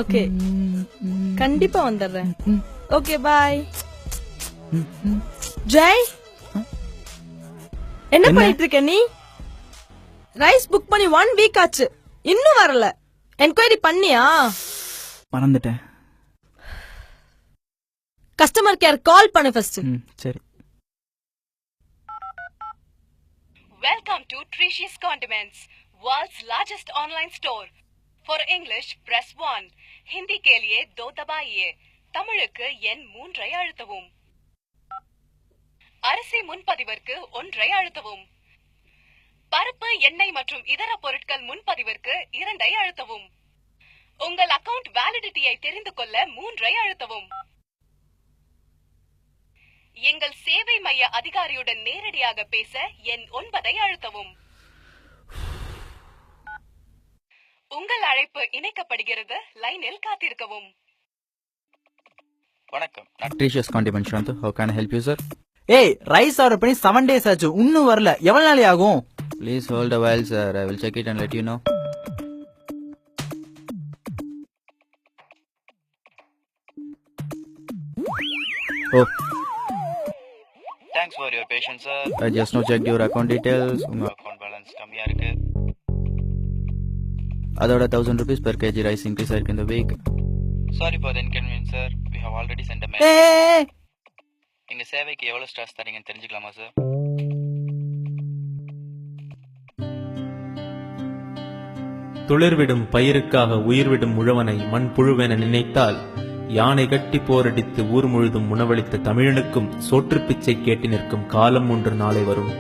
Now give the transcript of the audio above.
Okay கண்டிப்பா வந்துடுறேன். Okay bye. Jai என்ன பண்ணிட்டு இருக்க நீ? ரைஸ் புக் பண்ணி 1 வீக் ஆச்சு, இன்னும் வரல. என்கொயரி பண்ணியா? மறந்துட்டேன். கஸ்டமர் கேர் கால் பண்ணு ஃபர்ஸ்ட். சரி. Welcome to Tricious Condiments, world's largest online store. For English, press 1. Hindi के लिए 2 दबाइए. தமிழுக்கு எண் 3 அழுத்தவும். அரிசி முன்பதிவிற்கு 1 அழுத்தவும். பருப்பு, எண்ணெய் மற்றும் இதர பொருட்கள் முன்பதிவிற்கு 2 அழுத்தவும். உங்கள் அக்கவுண்ட் வேலிடிட்டியை தெரிந்து கொள்ள 3 அழுத்தவும். எங்கள் சேவை மைய அதிகாரியுடன் நேரடியாக பேச எண் 9 அழுத்தவும். உங்கள் அழைப்பு இணைக்கப்படுகிறது, லைனில் காத்திருக்கவும். வணக்கம், நான் ட்ரீஷியஸ் condiment Shanto. How can I help you, sir? ஏய், ரைஸ் ஆர்டர் பண்ணி 7 days ஆச்சு, இன்னும் வரல. எவ்வளவு நாள் ஆகும்? Please hold a while, sir. I will check it and let you know. Oh. Thanks for your patience, sir. I just now checked your account details. உங்க account balance கம்மியா இருக்கு. அதோட 1000 rupees per kg rice increase ஆயிருக்கு இந்த week. Sorry for the inconvenience, sir. We have already sent a mail. ஏய், எங்க சேவைக்கு எவ்வளவு ஸ்டார்ஸ் தரீங்கன்னு தெரிஞ்சுக்கலாமா, சார்? துளிர்விடும் பயிருக்காக உயிர்விடும் உழவனை மண்புழுவென நினைத்தால், யானை கட்டி போரடித்து ஊர் முழுதும் உணவளித்த தமிழனுக்கும் சோற்றுப் பிச்சை கேட்டு நிற்கும் காலம் ஒன்று நாளை வரும்.